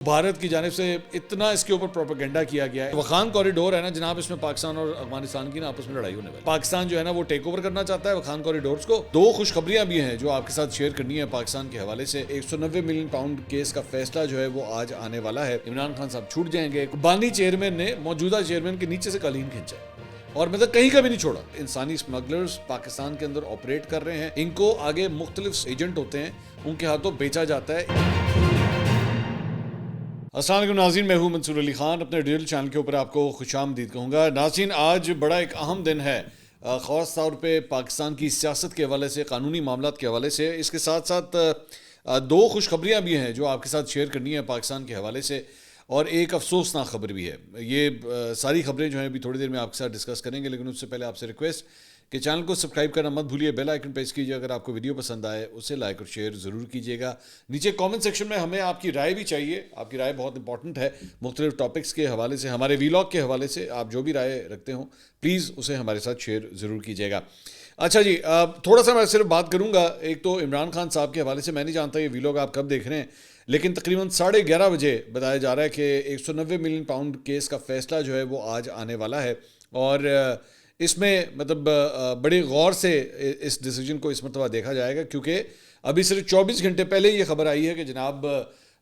بھارت کی جانب سے اتنا اس کے اوپر پروپیگنڈا کیا گیا ہے. وخان کوریڈور ہے نا جناب, اس میں پاکستان اور افغانستان کی نا آپس میں لڑائی ہونے والی. پاکستان جو ہے نا وہ ٹیک اوور کرنا چاہتا ہے وخان کوریڈورز کو. دو خوشخبریاں بھی ہیں جو آپ کے ساتھ شیئر کرنی ہے پاکستان کے حوالے سے. 190 ملین پاؤنڈ کیس کا فیصلہ جو ہے وہ آج آنے والا ہے. عمران خان صاحب چھوٹ جائیں گے. بانی چیئرمین نے موجودہ چیئرمین کے نیچے سے قالین کھینچا ہے اور مطلب کہیں کا بھی نہیں چھوڑا. انسانی اسمگلرز پاکستان کے اندر آپریٹ کر رہے ہیں. ان کو آگے مختلف ایجنٹ ہوتے ہیں, ان کے ہاتھوں بیچا جاتا ہے. السلام علیکم ناظرین, میں ہوں منصور علی خان. اپنے ڈیجیٹل چینل کے اوپر آپ کو خوش آمدید کہوں گا. ناظرین, آج بڑا ایک اہم دن ہے, خاص طور پہ پاکستان کی سیاست کے حوالے سے, قانونی معاملات کے حوالے سے. اس کے ساتھ ساتھ دو خوشخبریاں بھی ہیں جو آپ کے ساتھ شیئر کرنی ہے پاکستان کے حوالے سے, اور ایک افسوسناک خبر بھی ہے. یہ ساری خبریں جو ہیں ابھی تھوڑی دیر میں آپ کے ساتھ ڈسکس کریں گے, لیکن اس سے پہلے آپ سے ریکویسٹ کہ چینل کو سبسکرائب کرنا مت بھولیے, بیل آئیکن پریس کیجیے. اگر آپ کو ویڈیو پسند آئے اسے لائک اور شیئر ضرور کیجیے گا. نیچے کامنٹ سیکشن میں ہمیں آپ کی رائے بھی چاہیے. آپ کی رائے بہت امپورٹنٹ ہے مختلف ٹاپکس کے حوالے سے, ہمارے ویلاگ کے حوالے سے. آپ جو بھی رائے رکھتے ہوں پلیز اسے ہمارے ساتھ شیئر ضرور کیجیے گا. اچھا جی, تھوڑا سا میں صرف بات کروں گا. ایک تو عمران خان صاحب کے حوالے سے, میں نہیں جانتا یہ ویلاگ آپ کب دیکھ رہے ہیں, لیکن تقریباً 11:30 بجے بتایا جا رہا ہے کہ 190 ملین پاؤنڈ کیس کا فیصلہ جو ہے وہ آج آنے والا ہے. اور اس میں مطلب بڑے غور سے اس ڈیسیجن کو اس مرتبہ دیکھا جائے گا, کیونکہ ابھی صرف 24 گھنٹے پہلے یہ خبر آئی ہے کہ جناب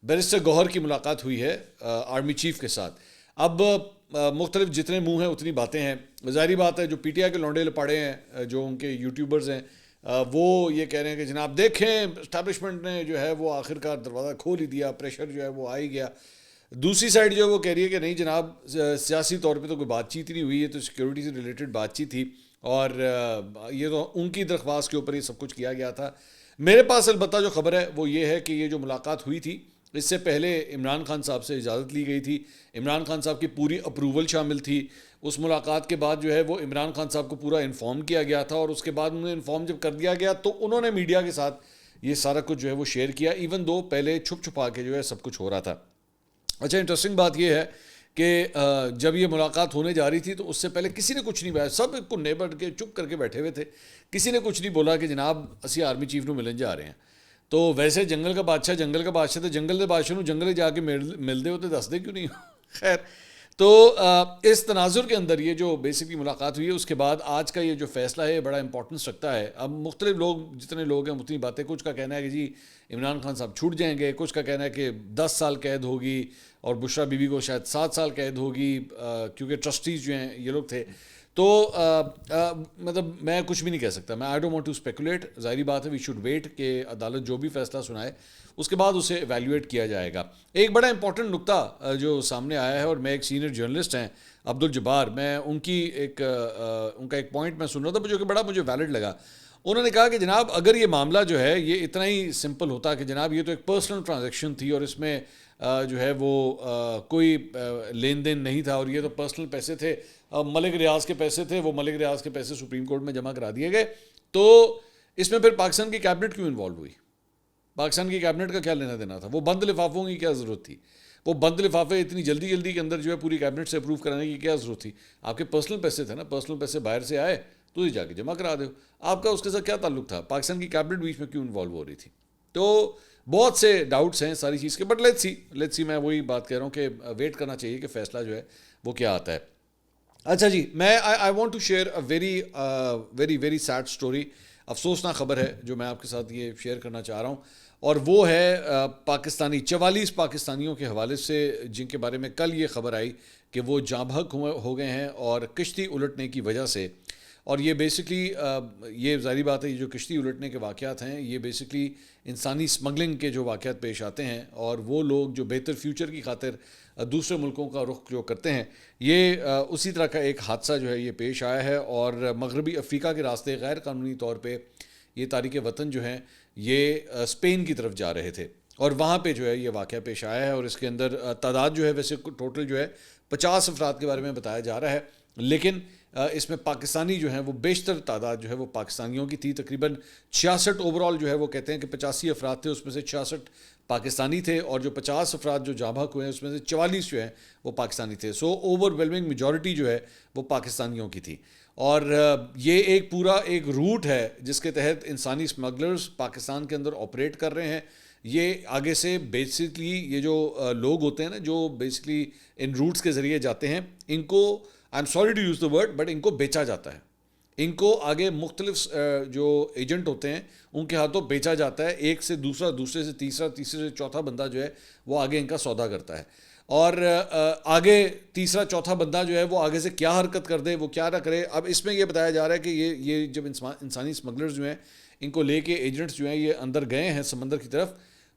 بیرسٹر گوہر کی ملاقات ہوئی ہے آرمی چیف کے ساتھ. اب مختلف جتنے منہ ہیں اتنی باتیں ہیں. ظاہری بات ہے جو پی ٹی آئی کے لونڈے لپاڑے ہیں, جو ان کے یوٹیوبرز ہیں, وہ یہ کہہ رہے ہیں کہ جناب دیکھیں اسٹیبلشمنٹ نے جو ہے وہ آخر کار دروازہ کھول ہی دیا, پریشر جو ہے وہ آ ہی گیا. دوسری سائڈ جو ہے وہ کہہ رہی ہے کہ نہیں جناب, سیاسی طور پہ تو کوئی بات چیت ہی نہیں ہوئی ہے, تو سیکیورٹی سے ریلیٹڈ بات چیت تھی, اور یہ تو ان کی درخواست کے اوپر یہ سب کچھ کیا گیا تھا. میرے پاس البتہ جو خبر ہے وہ یہ ہے کہ یہ جو ملاقات ہوئی تھی اس سے پہلے عمران خان صاحب سے اجازت لی گئی تھی. عمران خان صاحب کی پوری اپروول شامل تھی. اس ملاقات کے بعد جو ہے وہ عمران خان صاحب کو پورا انفارم کیا گیا تھا, اور اس کے بعد انہیں انفارم جب کر دیا گیا تو انہوں نے میڈیا کے ساتھ یہ سارا کچھ جو ہے وہ شیئر کیا, ایون دو پہلے چھپ چھپا کے جو ہے سب کچھ ہو رہا تھا. اچھا, انٹرسٹنگ بات یہ ہے کہ جب یہ ملاقات ہونے جا رہی تھی تو اس سے پہلے کسی نے کچھ نہیں بتایا, سب کننے بٹ کے چپ کر کے بیٹھے ہوئے تھے. کسی نے کچھ نہیں بولا کہ جناب اسی آرمی چیف نو ملن جا رہے ہیں. تو ویسے جنگل کا بادشاہ تو جنگل کے بادشاہ نو جنگل جا کے ملتے ہوتے دس دے کیوں نہیں. خیر, تو اس تناظر کے اندر یہ جو بیسکلی ملاقات ہوئی ہے, اس کے بعد آج کا یہ جو فیصلہ ہے بڑا امپورٹنس رکھتا ہے. اب مختلف لوگ جتنے لوگ ہیں اتنی باتیں, کچھ کا کہنا ہے کہ جی عمران خان صاحب چھوٹ جائیں گے, کچھ کا کہنا ہے کہ 10 سال قید ہوگی اور بشرا بی بی کو شاید 7 سال قید ہوگی, کیونکہ ٹرسٹیز جو ہیں یہ لوگ تھے. تو مطلب میں کچھ بھی نہیں کہہ سکتا, میں I don't want to speculate. ظاہری بات ہے وی شوڈ ویٹ کہ عدالت جو بھی فیصلہ سنائے اس کے بعد اسے ایویلیویٹ کیا جائے گا. ایک بڑا امپورٹنٹ نقطہ جو سامنے آیا ہے, اور میں ایک سینئر جرنلسٹ ہیں عبد الجبار, میں ان کا ایک پوائنٹ میں سن رہا تھا جو کہ بڑا مجھے ویلڈ لگا. انہوں نے کہا کہ جناب اگر یہ معاملہ جو ہے یہ اتنا ہی سمپل ہوتا کہ جناب یہ تو ایک پرسنل ٹرانزیکشن تھی اور اس میں جو ہے وہ کوئی لین دین نہیں تھا, اور یہ تو پرسنل پیسے تھے, ملک ریاض کے پیسے تھے, وہ ملک ریاض کے پیسے سپریم کورٹ میں جمع کرا دیے گئے, تو اس میں پھر پاکستان کی کیبنٹ کیوں انوالو ہوئی؟ پاکستان کی کیبنٹ کا کیا لینا دینا تھا؟ وہ بند لفافوں کی کیا ضرورت تھی؟ وہ بند لفافے اتنی جلدی کے اندر جو ہے پوری کیبنٹ سے اپروو کرانے کی کیا ضرورت تھی؟ آپ کے پرسنل پیسے تھے نا, پرسنل پیسے باہر سے آئے تو یہ جا کے جمع کرا دو. آپ کا اس کے ساتھ کیا تعلق تھا؟ پاکستان کی کیبنٹ بیچ میں کیوں انوالو ہو رہی تھی؟ تو بہت سے ڈاؤٹس ہیں ساری چیز کے, بٹ لیٹس سی. میں وہی بات کہہ رہا ہوں کہ ویٹ کرنا چاہیے کہ فیصلہ جو ہے وہ کیا آتا ہے. اچھا جی, میں I want to share a very sad story. افسوسناک خبر ہے جو میں آپ کے ساتھ یہ شیئر کرنا چاہ رہا ہوں, اور وہ ہے 44 پاکستانیوں کے حوالے سے, جن کے بارے میں کل یہ خبر آئی کہ وہ جاں بحق ہو گئے ہیں اور کشتی الٹنے کی وجہ سے. اور یہ بیسکلی یہ ظاہری بات ہے, یہ جو کشتی الٹنے کے واقعات ہیں یہ بیسکلی انسانی اسمگلنگ کے جو واقعات پیش آتے ہیں, اور وہ لوگ جو بہتر فیوچر کی خاطر دوسرے ملکوں کا رخ جو کرتے ہیں, یہ اسی طرح کا ایک حادثہ جو ہے یہ پیش آیا ہے. اور مغربی افریقہ کے راستے غیر قانونی طور پہ یہ تارک وطن جو ہیں یہ اسپین کی طرف جا رہے تھے, اور وہاں پہ جو ہے یہ واقعہ پیش آیا ہے. اور اس کے اندر تعداد جو ہے ویسے ٹوٹل جو ہے 50 افراد کے بارے میں بتایا جا رہا ہے, لیکن اس میں پاکستانی جو ہیں وہ بیشتر تعداد جو ہے وہ پاکستانیوں کی تھی. تقریباً 66 اوورال جو ہے وہ کہتے ہیں کہ 85 افراد تھے, اس میں سے 66 پاکستانی تھے, اور جو 50 افراد جو جاں بحق ہوئے ہیں اس میں سے 44 جو ہیں وہ پاکستانی تھے. سو اوور ویلمنگ میجورٹی جو ہے وہ پاکستانیوں کی تھی. اور یہ ایک پورا ایک روٹ ہے جس کے تحت انسانی اسمگلرز پاکستان کے اندر آپریٹ کر رہے ہیں. یہ آگے سے بیسکلی یہ جو لوگ ہوتے ہیں نا جو بیسکلی ان روٹس کے ذریعے جاتے ہیں، ان کو I am sorry to use the word but ان کو بیچا جاتا ہے، ان کو آگے مختلف جو ایجنٹ ہوتے ہیں ان کے ہاتھوں بیچا جاتا ہے، ایک سے دوسرا، دوسرے سے تیسرا، تیسرے سے چوتھا بندہ جو ہے وہ آگے ان کا سودا کرتا ہے، اور آگے تیسرا چوتھا بندہ جو ہے وہ آگے سے کیا حرکت کر دے، وہ کیا نہ کرے۔ اب اس میں یہ بتایا جا رہا ہے کہ یہ جب انسانی اسمگلرز جو ہیں ان کو لے کے ایجنٹس جو ہیں یہ اندر گئے ہیں سمندر کی طرف،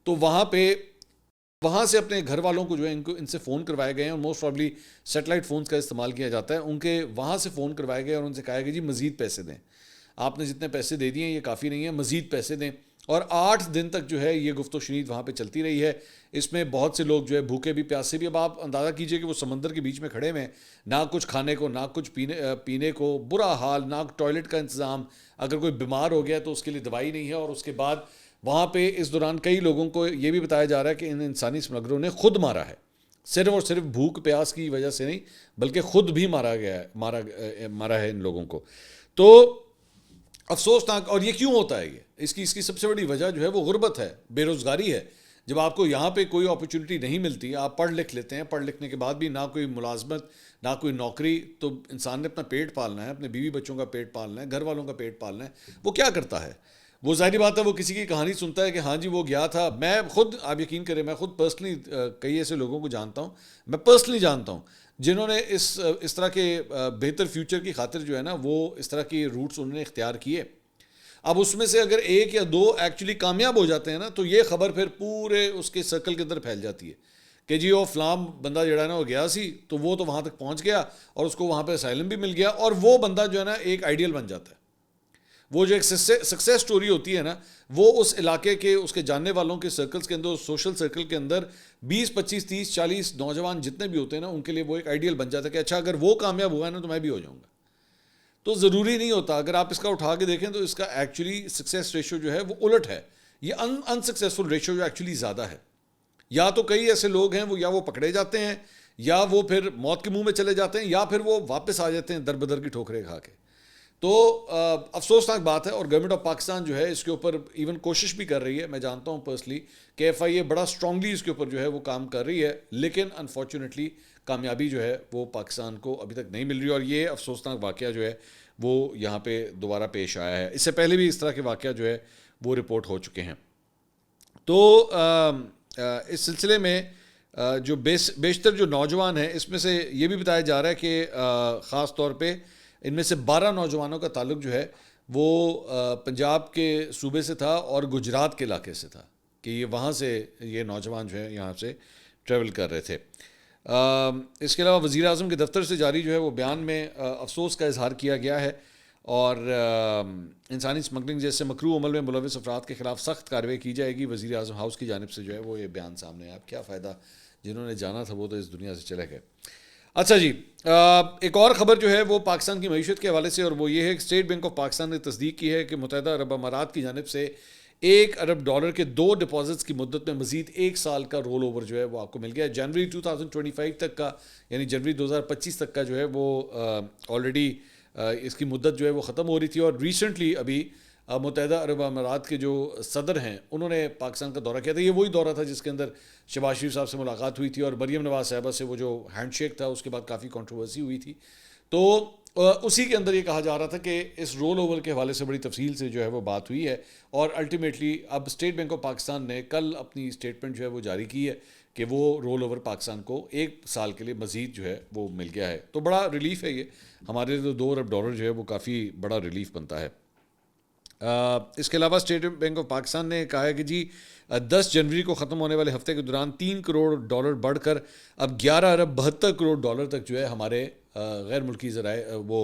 تو وہاں سے اپنے گھر والوں کو جو ہے ان سے فون کروائے گئے ہیں، اور موسٹ پرابلی سیٹلائٹ فونز کا استعمال کیا جاتا ہے، ان کے وہاں سے فون کروائے گئے اور ان سے کہا کہ جی مزید پیسے دیں، آپ نے جتنے پیسے دے دیے ہیں یہ کافی نہیں ہے، مزید پیسے دیں۔ اور 8 دن تک جو ہے یہ گفت و شنید وہاں پہ چلتی رہی ہے، اس میں بہت سے لوگ جو ہے بھوکے بھی پیاسے بھی۔ اب آپ اندازہ کیجئے کہ وہ سمندر کے بیچ میں کھڑے ہوئے ہیں، نہ کچھ کھانے کو، نہ کچھ پینے کو، برا حال، نہ ٹوائلٹ کا انتظام، اگر کوئی بیمار ہو گیا تو اس کے لیے دوائی نہیں ہے، اور اس کے بعد وہاں پہ اس دوران کئی لوگوں کو یہ بھی بتایا جا رہا ہے کہ ان انسانی اسمگلروں نے خود مارا ہے، صرف اور صرف بھوک پیاس کی وجہ سے نہیں بلکہ خود بھی مارا ہے ان لوگوں کو۔ تو افسوسناک، اور یہ کیوں ہوتا ہے؟ یہ اس کی سب سے بڑی وجہ جو ہے وہ غربت ہے، بے روزگاری ہے۔ جب آپ کو یہاں پہ کوئی اپرچونٹی نہیں ملتی، آپ پڑھ لکھ لیتے ہیں، پڑھ لکھنے کے بعد بھی نہ کوئی ملازمت، نہ کوئی نوکری، تو انسان نے اپنا پیٹ پالنا ہے، اپنے بیوی بچوں کا پیٹ پالنا ہے، گھر والوں کا پیٹ پالنا ہے، وہ کیا کرتا ہے؟ وہ ظاہری بات ہے وہ کسی کی کہانی سنتا ہے کہ ہاں جی وہ گیا تھا۔ میں خود، آپ یقین کریں، میں خود پرسنلی کئی ایسے لوگوں کو جانتا ہوں، میں پرسنلی جانتا ہوں جنہوں نے اس طرح کے بہتر فیوچر کی خاطر جو ہے نا وہ اس طرح کی روٹس انہوں نے اختیار کیے۔ اب اس میں سے اگر ایک یا دو ایکچولی کامیاب ہو جاتے ہیں نا تو یہ خبر پھر پورے اس کے سرکل کے اندر پھیل جاتی ہے کہ جی وہ فلاں بندہ جڑا ہے نا وہ گیا سی، تو وہ تو وہاں تک پہنچ گیا اور اس کو وہاں پہ اسائلم بھی مل گیا، اور وہ بندہ جو ہے نا ایک آئیڈیل بن جاتا ہے۔ وہ جو ایک سکسیس سٹوری ہوتی ہے نا، وہ اس علاقے کے، اس کے جاننے والوں کے سرکلز کے اندر، سوشل سرکل کے اندر 20 25 30 40 نوجوان جتنے بھی ہوتے ہیں نا ان کے لیے وہ ایک آئیڈیل بن جاتا ہے کہ اچھا اگر وہ کامیاب ہوا ہے نا تو میں بھی ہو جاؤں گا۔ تو ضروری نہیں ہوتا، اگر آپ اس کا اٹھا کے دیکھیں تو اس کا ایکچولی سکسیس ریشو جو ہے وہ الٹ ہے، یہ انسکسیسفل ریشو جو ایکچولی زیادہ ہے۔ یا تو کئی ایسے لوگ ہیں یا وہ پکڑے جاتے ہیں، یا وہ پھر موت کے منہ میں چلے جاتے ہیں، یا پھر وہ واپس آ جاتے ہیں در بدر کی ٹھوکریں کھا کے۔ تو افسوسناک بات ہے، اور گورنمنٹ آف پاکستان جو ہے اس کے اوپر ایون کوشش بھی کر رہی ہے، میں جانتا ہوں پرسنلی کہ ایف آئی اے بڑا اسٹرانگلی اس کے اوپر جو ہے وہ کام کر رہی ہے، لیکن انفارچونیٹلی کامیابی جو ہے وہ پاکستان کو ابھی تک نہیں مل رہی، اور یہ افسوسناک واقعہ جو ہے وہ یہاں پہ دوبارہ پیش آیا ہے۔ اس سے پہلے بھی اس طرح کے واقعہ جو ہے وہ رپورٹ ہو چکے ہیں۔ تو اس سلسلے میں جو بیشتر جو نوجوان ہیں اس میں سے یہ بھی بتایا جا رہا ہے کہ خاص طور پہ ان میں سے 12 نوجوانوں کا تعلق جو ہے وہ پنجاب کے صوبے سے تھا اور گجرات کے علاقے سے تھا، کہ یہ وہاں سے یہ نوجوان جو ہے یہاں سے ٹریول کر رہے تھے۔ اس کے علاوہ وزیر اعظم کے دفتر سے جاری جو ہے وہ بیان میں افسوس کا اظہار کیا گیا ہے، اور انسانی اسمگلنگ جیسے مکروہ عمل میں ملوث افراد کے خلاف سخت کارروائی کی جائے گی۔ وزیر اعظم ہاؤس کی جانب سے جو ہے وہ یہ بیان سامنے آیا۔ اب کیا فائدہ، جنہوں نے جانا تھا وہ تو اس دنیا سے چلے گئے۔ اچھا جی، ایک اور خبر جو ہے وہ پاکستان کی معیشت کے حوالے سے، اور وہ یہ ہے کہ اسٹیٹ بینک آف پاکستان نے تصدیق کی ہے کہ متحدہ عرب امارات کی جانب سے $1 ارب کے 2 ڈپازٹس کی مدت میں مزید 1 سال کا رول اوور جو ہے وہ آپ کو مل گیا ہے۔ جنوری 2025 تک کا، یعنی جنوری 2025 تک کا جو ہے وہ آلریڈی اس کی مدت جو ہے وہ ختم ہو رہی تھی، اور ریسنٹلی ابھی متحدہ عرب امارات کے جو صدر ہیں انہوں نے پاکستان کا دورہ کیا تھا۔ یہ وہی دورہ تھا جس کے اندر شہباز شریف صاحب سے ملاقات ہوئی تھی، اور مریم نواز صاحبہ سے وہ جو ہینڈ شیک تھا اس کے بعد کافی کنٹروورسی ہوئی تھی۔ تو اسی کے اندر یہ کہا جا رہا تھا کہ اس رول اوور کے حوالے سے بڑی تفصیل سے جو ہے وہ بات ہوئی ہے، اور الٹیمیٹلی اب اسٹیٹ بینک آف پاکستان نے کل اپنی اسٹیٹمنٹ جو ہے وہ جاری کی ہے کہ وہ رول اوور پاکستان کو 1 سال کے لیے مزید جو ہے وہ مل گیا ہے۔ تو بڑا ریلیف ہے، یہ ہمارے لیے $2 ارب جو ہے وہ کافی بڑا ریلیف بنتا ہے۔ اس کے علاوہ اسٹیٹ بینک آف پاکستان نے کہا ہے کہ جی 10 جنوری کو ختم ہونے والے ہفتے کے دوران $3 کروڑ بڑھ کر اب $11 ارب 72 کروڑ تک جو ہے ہمارے غیر ملکی ذرائع وہ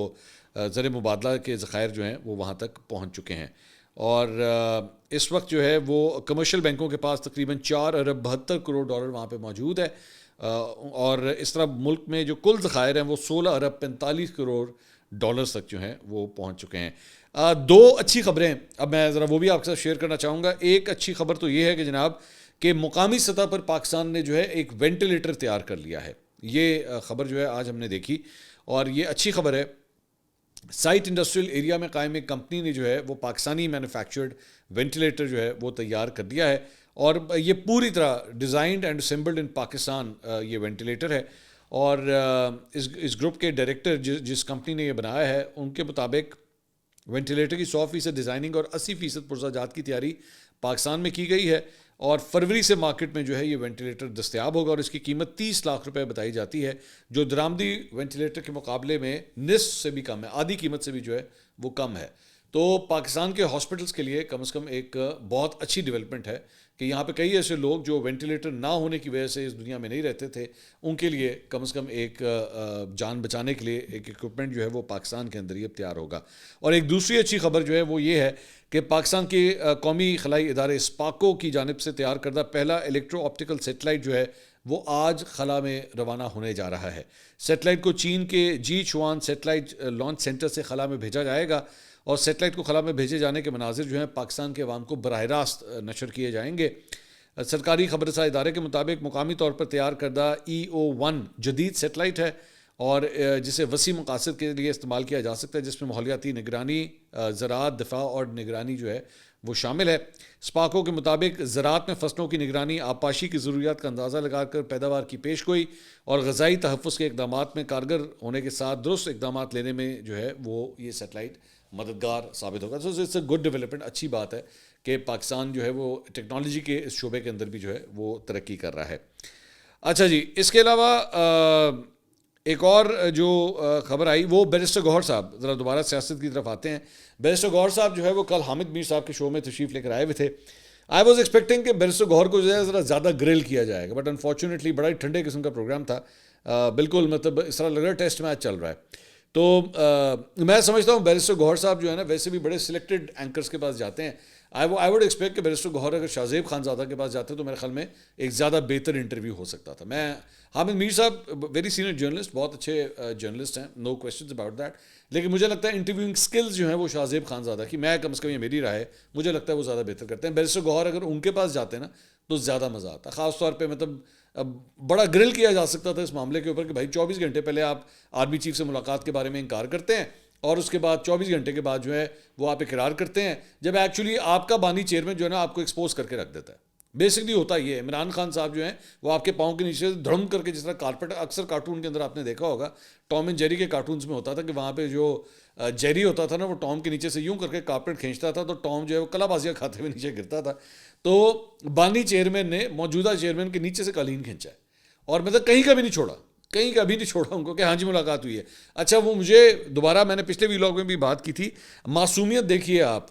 زر مبادلہ کے ذخائر جو ہیں وہ وہاں تک پہنچ چکے ہیں، اور اس وقت جو ہے وہ کمرشل بینکوں کے پاس تقریباً $4 ارب 72 کروڑ وہاں پہ موجود ہے، اور اس طرح ملک میں جو کل ذخائر ہیں وہ $16 ارب 45 کروڑ تک جو ہیں وہ پہنچ چکے ہیں۔ 2 اچھی خبریں اب میں ذرا وہ بھی آپ کے ساتھ شیئر کرنا چاہوں گا۔ ایک اچھی خبر تو یہ ہے کہ جناب کہ مقامی سطح پر پاکستان نے جو ہے ایک وینٹیلیٹر تیار کر لیا ہے۔ یہ خبر جو ہے آج ہم نے دیکھی، اور یہ اچھی خبر ہے۔ سائٹ انڈسٹریل ایریا میں قائم ایک کمپنی نے جو ہے وہ پاکستانی مینوفیکچرڈ وینٹیلیٹر جو ہے وہ تیار کر دیا ہے، اور یہ پوری طرح ڈیزائنڈ اینڈ اسمبلڈ ان پاکستان یہ وینٹیلیٹر ہے. اور اس گروپ کے ڈائریکٹر جس کمپنی نے یہ بنایا ہے ان کے مطابق وینٹیلیٹر کی 100% ڈیزائننگ اور 80% پرزہ جات کی تیاری پاکستان میں کی گئی ہے, اور فروری سے مارکیٹ میں جو ہے یہ وینٹیلیٹر دستیاب ہوگا, اور اس کی قیمت 30 لاکھ روپے بتائی جاتی ہے, جو درآمدی وینٹیلیٹر کے مقابلے میں نصف سے بھی کم ہے, آدھی قیمت سے بھی جو ہے وہ کم ہے. تو پاکستان کے ہاسپٹلس کے لیے کم از کم ایک بہت اچھی ڈیولپمنٹ ہے کہ یہاں پہ کئی ایسے لوگ جو وینٹیلیٹر نہ ہونے کی وجہ سے اس دنیا میں نہیں رہتے تھے, ان کے لیے کم از کم ایک جان بچانے کے لیے ایک ایکوپمنٹ جو ہے وہ پاکستان کے اندر ہی اب تیار ہوگا. اور ایک دوسری اچھی خبر جو ہے وہ یہ ہے کہ پاکستان کے قومی خلائی ادارے اسپاکو کی جانب سے تیار کردہ پہلا الیکٹرو آپٹیکل سیٹلائٹ جو ہے وہ آج خلا میں روانہ ہونے جا رہا ہے. سیٹلائٹ کو چین کے جی چوان سیٹلائٹ لانچ سینٹر سے خلا میں بھیجا جائے گا, اور سیٹلائٹ کو خلا میں بھیجے جانے کے مناظر جو ہیں پاکستان کے عوام کو براہ راست نشر کیے جائیں گے. سرکاری خبر رساں ادارے کے مطابق مقامی طور پر تیار کردہ EO1 جدید سیٹلائٹ ہے, اور جسے وسیع مقاصد کے لیے استعمال کیا جا سکتا ہے, جس میں ماحولیاتی نگرانی, زراعت, دفاع اور نگرانی جو ہے وہ شامل ہے. اسپاکو کے مطابق زراعت میں فصلوں کی نگرانی, آبپاشی کی ضروریات کا اندازہ لگا کر پیداوار کی پیش گوئی اور غذائی تحفظ کے اقدامات میں کارگر ہونے کے ساتھ درست اقدامات لینے میں جو ہے وہ یہ سیٹلائٹ مددگار ثابت ہوگا. So it's a good development, اچھی بات ہے کہ پاکستان جو ہے وہ ٹیکنالوجی کے اس شعبے کے اندر بھی جو ہے وہ ترقی کر رہا ہے. اچھا جی, اس کے علاوہ ایک اور جو خبر آئی وہ بیرسٹر گوہر صاحب, ذرا دوبارہ سیاست کی طرف آتے ہیں. بیرسٹر گوہر صاحب جو ہے وہ کل حامد میر صاحب کے شو میں تشریف لے کر آئے ہوئے تھے. آئی واز ایکسپیکٹنگ کہ بیرسٹر گوہر کو جو ہے ذرا زیادہ گرل کیا جائے گا, بٹ انفارچونیٹلی بڑا ہی ٹھنڈے قسم کا پروگرام تھا, بالکل مطلب اس طرح لگ رہا ہے ٹیسٹ میچ چل رہا ہے. تو میں سمجھتا ہوں بیرسٹر گوہر صاحب جو ہے نا ویسے بھی بڑے سلیکٹڈ اینکرز کے پاس جاتے ہیں. آئی ووڈ ایکسپیکٹ کہ بیرسٹر گوہر اگر شاہزیب خان زادہ کے پاس جاتے تو میرے خیال میں ایک زیادہ بہتر انٹرویو ہو سکتا تھا. میں حامد میر صاحب ویری سینئر جرنلسٹ, بہت اچھے جرنلسٹ ہیں, نو کویسچنز اباؤٹ دیٹ, لیکن مجھے لگتا ہے انٹرویوئنگ سکلز جو ہیں وہ شاہزیب خان زادہ کی, میں کم از کم یہ میری رائے ہے, مجھے لگتا ہے وہ زیادہ بہتر کرتے ہیں. بیرسٹر گوہر اگر ان کے پاس جاتے ہیں نا تو زیادہ مزہ آتا, خاص طور پہ مطلب بڑا گرل کیا جا سکتا تھا اس معاملے کے اوپر کہ بھائی 24 گھنٹے پہلے آپ آرمی چیف سے ملاقات کے بارے میں انکار کرتے ہیں, اور اس کے بعد 24 گھنٹے کے بعد جو ہے وہ آپ اقرار کرتے ہیں, جب ایکچولی آپ کا بانی چیئرمین جو ہے نا آپ کو ایکسپوز کر کے رکھ دیتا ہے. بیسکلی ہوتا یہ ہے, عمران خان صاحب جو ہیں وہ آپ کے پاؤں کے نیچے دھڑم کر کے, جس طرح کارپیٹ اکثر کارٹون کے اندر آپ نے دیکھا ہوگا, ٹام اینڈ جیری کے کارٹونز میں ہوتا تھا کہ وہاں پہ جو جیری ہوتا تھا نا وہ ٹام کے نیچے سے یوں کر کے کارپیٹ کھینچتا تھا, تو ٹام جو ہے وہ کلا بازیاں کھاتے ہوئے نیچے گرتا تھا. تو بانی چیئرمین نے موجودہ چیئرمین کے نیچے سے قالین کھینچا ہے, اور مطلب کہیں کا بھی نہیں چھوڑا, کہیں کبھی نہیں چھوڑا ان کو کہ ہاں جی ملاقات ہوئی ہے. اچھا وہ مجھے دوبارہ, میں نے پچھلے ویلاگ میں بھی بات کی تھی, معصومیت دیکھیے آپ,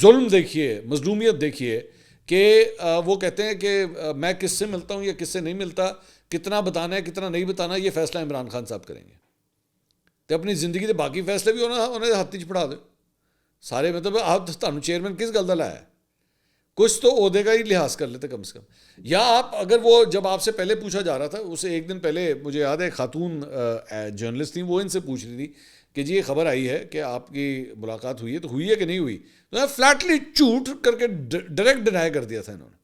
ظلم دیکھیے, مظلومیت دیکھیے, کہ وہ کہتے ہیں کہ میں کس سے ملتا ہوں یا کس سے نہیں ملتا, کتنا بتانا ہے کتنا نہیں بتانا, یہ فیصلہ عمران خان صاحب کریں گے. تو اپنی زندگی کے باقی فیصلے بھی انہیں ہاتھ چ پڑھا دے سارے, مطلب آپ تھانوں چیئرمین کس گل دا لایا ہے, کچھ تو عہدے کا ہی لحاظ کر لیتے کم سے کم. یا آپ اگر وہ جب آپ سے پہلے پوچھا جا رہا تھا, اسے ایک دن پہلے مجھے یاد ہے خاتون جرنلسٹ تھیں, وہ ان سے پوچھ رہی تھی کہ جی یہ خبر آئی ہے کہ آپ کی ملاقات ہوئی ہے, تو ہوئی ہے کہ نہیں ہوئی, تو فلیٹلی جھوٹ کر کے ڈائریکٹ ڈینائی کر دیا تھا انہوں نے.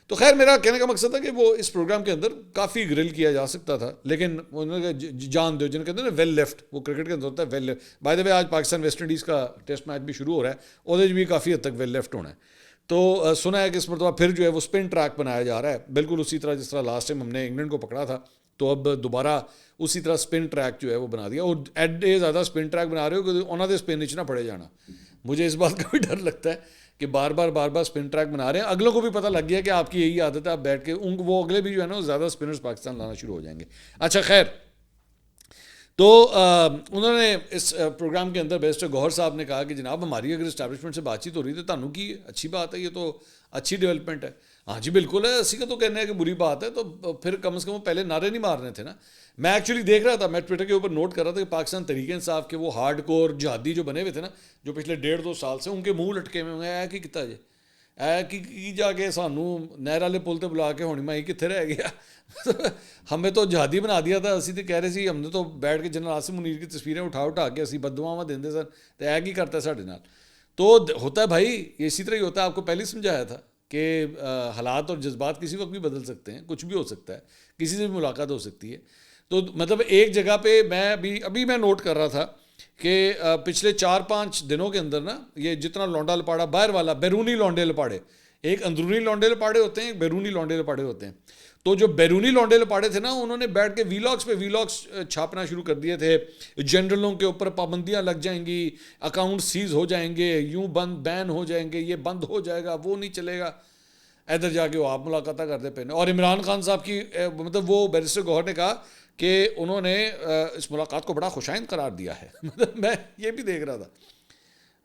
تو خیر میرا کہنے کا مقصد تھا کہ وہ اس پروگرام کے اندر کافی گرل کیا جا سکتا تھا, لیکن انہوں نے جان دو جن کے اندر نا ویل لیفٹ, وہ کرکٹ کے اندر ہوتا ہے ویل لیفٹ. بائی دا وے آج پاکستان ویسٹ انڈیز کا ٹیسٹ میچ بھی شروع ہو رہا ہے, اور بھی کافی حد تک ویل لیفٹ ہونا ہے. تو سنا ہے کہ اس مرتبہ پھر جو ہے وہ اسپن ٹریک بنایا جا رہا ہے, بالکل اسی طرح جس طرح لاسٹ ٹائم ہم نے انگلینڈ کو پکڑا تھا, تو اب دوبارہ اسی طرح اسپن ٹریک جو ہے وہ بنا دیا. اور ایڈ ڈے زیادہ اسپن ٹریک بنا رہے ہو کہ انہوں نے اسپن نیچے نہ پڑے جانا. مجھے اس بات کا بھی ڈر لگتا ہے کہ بار بار اسپن ٹریک بنا رہے ہیں, اگلوں کو بھی پتہ لگ گیا کہ آپ کی یہی عادت ہے, آپ بیٹھ کے وہ اگلے بھی جو ہے نا زیادہ اسپنرز پاکستان لانا شروع ہو جائیں گے. اچھا خیر, تو انہوں نے اس پروگرام کے اندر بیرسٹر گوہر صاحب نے کہا کہ جناب ہماری اگر اسٹیبلشمنٹ سے بات چیت ہو رہی ہے تو تانوں کی اچھی بات ہے, یہ تو اچھی ڈیولپمنٹ ہے. ہاں جی بالکل ہے, اسی کا تو کہنا ہے کہ بری بات ہے, تو پھر کم از کم وہ پہلے نعرے نہیں مارنے تھے نا. میں ایکچولی دیکھ رہا تھا, میں ٹویٹر کے اوپر نوٹ کر رہا تھا کہ پاکستان تحریک انصاف کے وہ ہارڈ کور جہادی جو بنے ہوئے تھے نا, جو پچھلے 1.5-2 سال سے, ان کے منہ لٹکے ہوئے ہیں کہ کتا جی کی جا کے سانوں نہر والے پل تے بلا کے ہونی مائی کتنے رہ گیا, ہمیں تو جہادی بنا دیا تھا. اسی تو کہہ رہے سی, ہم نے تو بیٹھ کے جنرل عاصم منیر کی تصویریں اٹھا کے اسی بددعاواں دیندے سن, تو اے کی کرتا ہے ساڈے نال. تو ہوتا ہے بھائی, اسی طرح ہی ہوتا ہے. آپ کو پہلے سمجھایا تھا کہ حالات اور جذبات کسی وقت بھی بدل سکتے ہیں, کچھ بھی ہو سکتا ہے, کسی سے بھی ملاقات ہو سکتی ہے. تو مطلب ایک جگہ پہ میں ابھی میں نوٹ کر رہا تھا کہ پچھلے 4-5 دنوں کے اندر نا یہ جتنا لونڈا لپاڑا باہر والا بیرونی لونڈے لپاڑے, ایک اندرونی لونڈے لپاڑے ہوتے ہیں، ایک بیرونی لونڈے لپاڑے ہوتے ہیں. تو جو بیرونی لونڈے لپاڑے تھے نا، انہوں نے بیٹھ کے ویلاگس پہ ویلاگس چھاپنا شروع کر دیے تھے. جنرلوں کے اوپر پابندیاں لگ جائیں گی، اکاؤنٹ سیز ہو جائیں گے، یوں بین ہو جائیں گے، یہ بند ہو جائے گا، وہ نہیں چلے گا. ادھر جا کے وہ آپ ملاقاتیں کرتے پہنے. اور عمران خان صاحب کی مطلب وہ بیرسٹر گوہر نے کہا کہ انہوں نے اس ملاقات کو بڑا خوشائند قرار دیا ہے. مطلب میں یہ بھی دیکھ رہا تھا،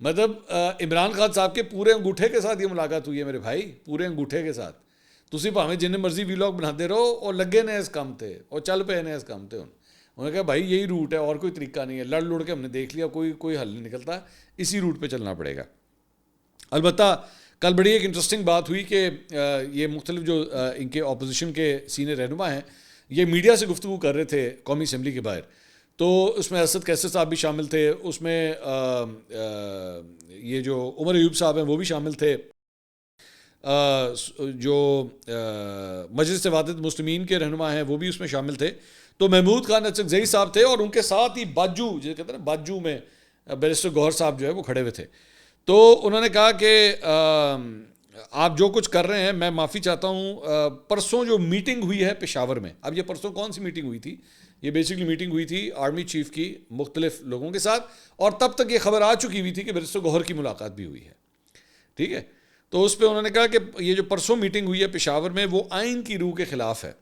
مطلب عمران خان صاحب کے پورے انگوٹھے کے ساتھ یہ ملاقات ہوئی ہے میرے بھائی، پورے انگوٹھے کے ساتھ. تسی بھاویں جن مرضی ویلاگ بناتے رہو، اور لگے نے اس کام تے، اور چل پے نے اس کام تے. انہوں نے کہا بھائی یہی روٹ ہے، اور کوئی طریقہ نہیں ہے. لڑ لڑ کے ہم نے دیکھ لیا، کوئی حل نہیں نکلتا، اسی روٹ پہ چلنا پڑے گا. البتہ کل بڑی ایک انٹرسٹنگ بات ہوئی کہ یہ مختلف جو ان کے اپوزیشن کے سینئر رہنما ہیں، یہ میڈیا سے گفتگو کر رہے تھے قومی اسمبلی کے باہر. تو اس میں اسد قیصر صاحب بھی شامل تھے، اس میں یہ جو عمر ایوب صاحب ہیں وہ بھی شامل تھے، جو مجلس وحدت مسلمین کے رہنما ہیں وہ بھی اس میں شامل تھے. تو محمود خان اچکزئی صاحب تھے، اور ان کے ساتھ ہی باجو، جسے کہتے ہیں نا باجو میں بیرسٹر گوہر صاحب جو ہے وہ کھڑے ہوئے تھے. تو انہوں نے کہا کہ آپ جو کچھ کر رہے ہیں، میں معافی چاہتا ہوں. پرسوں جو میٹنگ ہوئی ہے پشاور میں، اب یہ پرسوں کون سی میٹنگ ہوئی تھی؟ یہ بیسکلی میٹنگ ہوئی تھی آرمی چیف کی مختلف لوگوں کے ساتھ، اور تب تک یہ خبر آ چکی ہوئی تھی کہ بیرسٹر گوہر کی ملاقات بھی ہوئی ہے. ٹھیک ہے، تو اس پہ انہوں نے کہا کہ یہ جو پرسوں میٹنگ ہوئی ہے پشاور میں، وہ آئین کی روح کے خلاف ہے.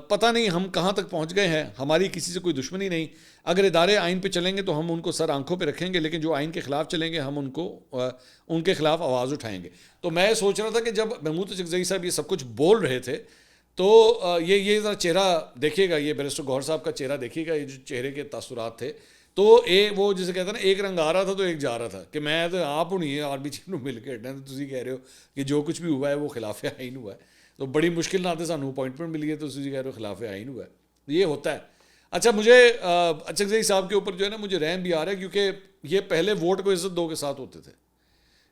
پتہ نہیں ہم کہاں تک پہنچ گئے ہیں. ہماری کسی سے کوئی دشمنی نہیں، اگر ادارے آئین پہ چلیں گے تو ہم ان کو سر آنکھوں پہ رکھیں گے، لیکن جو آئین کے خلاف چلیں گے ہم ان کے خلاف آواز اٹھائیں گے. تو میں سوچ رہا تھا کہ جب محمود اچکزئی صاحب یہ سب کچھ بول رہے تھے، تو یہ ذرا چہرہ دیکھیے گا، یہ بیرسٹر گوہر صاحب کا چہرہ دیکھیے گا، یہ جو چہرے کے تاثرات تھے. تو وہ جسے کہتے ہیں نا، ایک رنگ آ رہا تھا تو ایک جا رہا تھا، کہ میں تو آپ ہونی ہے آرمی چیف نو مل کے ہٹنا، تو تسی کہہ رہے ہو کہ جو کچھ بھی ہوا ہے وہ خلاف آئین ہوا ہے. تو بڑی مشکل نہ آتے سانوں اپوائنٹمنٹ ملی ہے، تو تسی کہہ رہے ہو خلاف آئین ہوا ہے. یہ ہوتا ہے. اچھا، مجھے اچکزئی صاحب کے اوپر جو ہے نا مجھے رحم بھی آ رہا ہے، کیونکہ یہ پہلے ووٹ کو عزت دو کے ساتھ ہوتے تھے.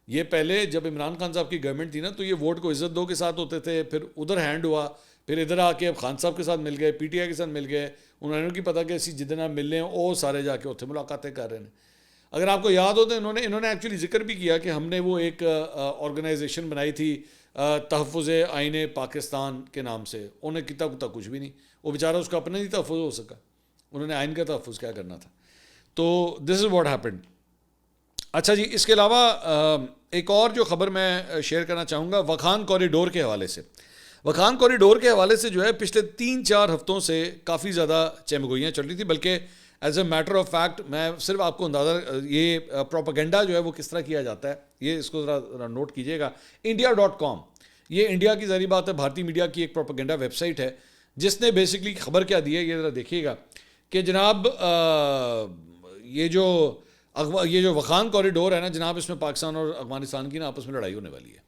یہ پہلے جب عمران خان صاحب کی گورنمنٹ تھی نا، تو یہ ووٹ کو عزت دو کے ساتھ ہوتے تھے. پھر ادھر ہینڈ ہوا، پھر ادھر آ کے اب خان صاحب کے ساتھ مل گئے، پی ٹی آئی کے ساتھ مل گئے. انہوں نے کی پتا کہ اسی جتنا مل رہے ہیں وہ سارے جا کے اتنے ملاقاتیں کر رہے ہیں. اگر آپ کو یاد ہو تو انہوں نے ایکچولی ذکر بھی کیا کہ ہم نے وہ ایک آرگنائزیشن بنائی تھی تحفظ آئین پاکستان کے نام سے. انہوں نے کتا کتا کچھ بھی نہیں، وہ بیچارہ اس کا اپنا نہیں تحفظ ہو سکا. انہوں نے آئین کا تحفظ کیا کرنا تھا. تو دس از واٹ ہیپنڈ. اچھا جی، اس کے علاوہ ایک اور جو خبر میں شیئر کرنا چاہوں گا وخان کوریڈور کے حوالے سے. وخان کوریڈور کے حوالے سے جو ہے پچھلے 3-4 ہفتوں سے کافی زیادہ چمگوئیاں چل رہی تھیں. بلکہ as a matter of fact میں صرف آپ کو اندازہ، یہ پروپیگنڈا جو ہے وہ کس طرح کیا جاتا ہے، یہ اس کو ذرا نوٹ کیجیے گا. India.com، یہ انڈیا کی ظاہری بات ہے بھارتی میڈیا کی ایک پروپیگنڈا ویب سائٹ ہے، جس نے بیسکلی خبر کیا دی ہے یہ ذرا دیکھیے گا کہ جناب یہ جو وخان کوریڈور ہے نا جناب، اس میں پاکستان اور افغانستان کی نا آپس میں لڑائی ہونے والی ہے.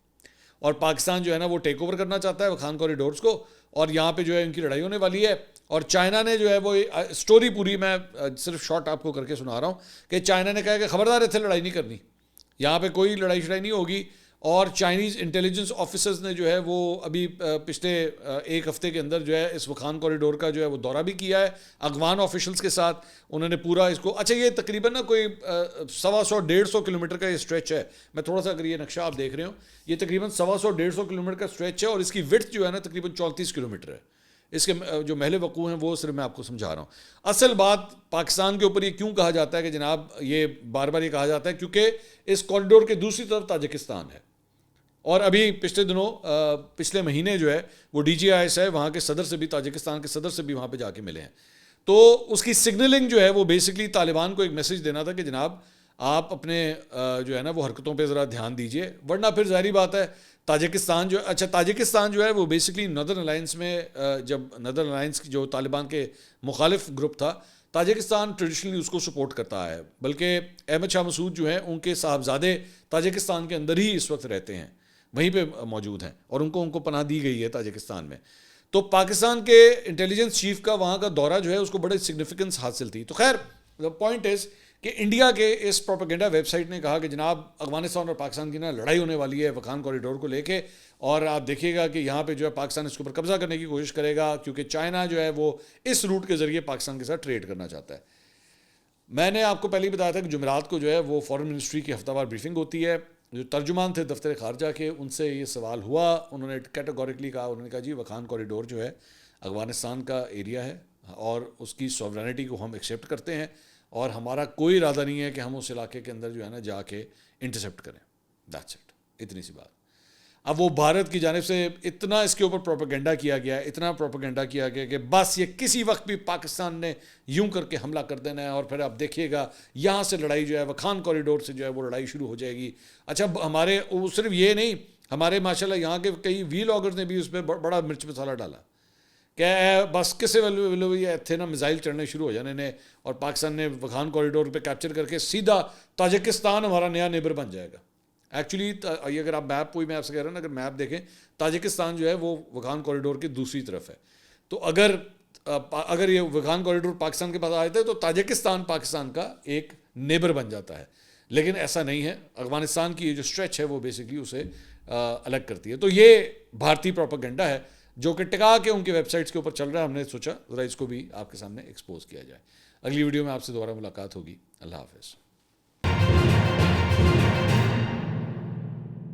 اور پاکستان جو ہے نا وہ ٹیک اوور کرنا چاہتا ہے وخان کوریڈورز کو، اور یہاں پہ جو ہے ان کی لڑائی ہونے والی ہے. اور چائنا نے جو ہے وہ اسٹوری پوری میں صرف شارٹ آپ کو کر کے سنا رہا ہوں کہ چائنا نے کہا کہ خبردار اتنے لڑائی نہیں کرنی، یہاں پہ کوئی لڑائی شڑائی نہیں ہوگی. اور چائنیز انٹیلیجنس آفیسرز نے جو ہے وہ ابھی پچھلے 1 ہفتے کے اندر جو ہے اس وخان کوریڈور کا جو ہے وہ دورہ بھی کیا ہے افغان آفیشلز کے ساتھ. انہوں نے پورا اس کو، اچھا یہ تقریباً نا کوئی 125-150 کلومیٹر کا یہ اسٹریچ ہے. میں تھوڑا سا، اگر یہ نقشہ آپ دیکھ رہے ہو، یہ تقریباً 125-150 کلومیٹر کا اسٹریچ ہے، اور اس کی وڈتھ جو ہے نا تقریباً 34 کلومیٹر ہے. اس کے جو محل وقوع ہیں وہ صرف میں آپ کو سمجھا رہا ہوں. اصل بات پاکستان کے اوپر یہ کیوں کہا جاتا ہے کہ جناب یہ بار بار یہ کہا جاتا ہے کیونکہ اس کوریڈور کے دوسری طرف تاجکستان ہے. اور ابھی پچھلے مہینے جو ہے وہ DGIS ہے وہاں کے صدر سے بھی، تاجکستان کے صدر سے بھی وہاں پہ جا کے ملے ہیں. تو اس کی سگنلنگ جو ہے وہ بیسکلی طالبان کو ایک میسج دینا تھا کہ جناب آپ اپنے جو ہے نا وہ حرکتوں پہ ذرا دھیان دیجئے، ورنہ پھر ظاہری بات ہے تاجکستان جو ہے وہ بیسکلی نردرن الائنس میں، جب نردرن الائنس کی جو طالبان کے مخالف گروپ تھا، تاجکستان ٹریڈیشنلی اس کو سپورٹ کرتا ہے. بلکہ احمد شاہ مسعود جو ہیں ان کے صاحبزادے تاجکستان کے اندر ہی اس وقت رہتے ہیں، وہیں پہ موجود ہیں، اور ان کو پناہ دی گئی ہے تاجکستان میں. تو پاکستان کے انٹیلیجنس چیف کا وہاں کا دورہ جو ہے اس کو بڑے سگنیفیکنس حاصل تھی. تو خیر پوائنٹ از کہ انڈیا کے اس پروپیگنڈا ویب سائٹ نے کہا کہ جناب افغانستان اور پاکستان کی نا لڑائی ہونے والی ہے وخان کوریڈور کو لے کے، اور آپ دیکھیے گا کہ یہاں پہ جو ہے پاکستان اس کے اوپر قبضہ کرنے کی کوشش کرے گا، کیونکہ چائنا جو ہے وہ اس روٹ کے ذریعے پاکستان کے ساتھ ٹریڈ کرنا چاہتا ہے. میں نے آپ کو پہلے ہی بتایا تھا کہ جمعرات کو جو ہے وہ فارن منسٹری کی ہفتہ وار بریفنگ ہوتی ہے. جو ترجمان تھے دفتر خارجہ کے، ان سے یہ سوال ہوا، انہوں نے کیٹیگوریکلی کہا، انہوں نے کہا جی وخان کوریڈور جو ہے افغانستان کا ایریا ہے اور اس کی سوورینٹی کو ہم ایکسیپٹ کرتے ہیں، اور ہمارا کوئی ارادہ نہیں ہے کہ ہم اس علاقے کے اندر جو ہے نا جا کے انٹرسیپٹ کریں. دیٹس اٹ، اتنی سی بات. اب وہ بھارت کی جانب سے اتنا اس کے اوپر پروپیگنڈا کیا گیا، اتنا پروپیگنڈا کیا گیا کہ بس یہ کسی وقت بھی پاکستان نے یوں کر کے حملہ کر دینا ہے، اور پھر آپ دیکھیے گا یہاں سے لڑائی جو ہے وخان کوریڈور سے جو ہے وہ لڑائی شروع ہو جائے گی. اچھا ہمارے صرف یہ نہیں، ہمارے ماشاءاللہ یہاں کے کئی وی لاگرز نے بھی اس پہ بڑا مرچ مسالہ ڈالا کہ بس کسی ویلو تھے نا میزائل چڑھنے شروع ہو جانے نے، اور پاکستان نے وخان کوریڈور پہ کیپچر کر کے سیدھا تاجکستان ہمارا نیا نیبر بن جائے گا. ایکچولی اگر آپ میں آپ سے کہہ رہا ہوں نا، اگر میپ دیکھیں تاجکستان جو ہے وہ وخان کوریڈور کی دوسری طرف ہے. تو اگر یہ وخان کوریڈور پاکستان کے پاس آئے تھے تو تاجکستان پاکستان کا ایک نیبر بن جاتا ہے، لیکن ایسا نہیں ہے. افغانستان کی یہ جو اسٹریچ ہے وہ بیسکلی اسے الگ کرتی ہے. تو یہ بھارتی پروپیگنڈا ہے جو کہ ٹکا کے ان کی ویب سائٹس کے اوپر چل رہا ہے. ہم نے سوچا ذرا اس کو بھی آپ کے سامنے ایکسپوز کیا جائے. اگلی ویڈیو میں آپ سے دوبارہ ملاقات ہوگی. اللہ حافظ.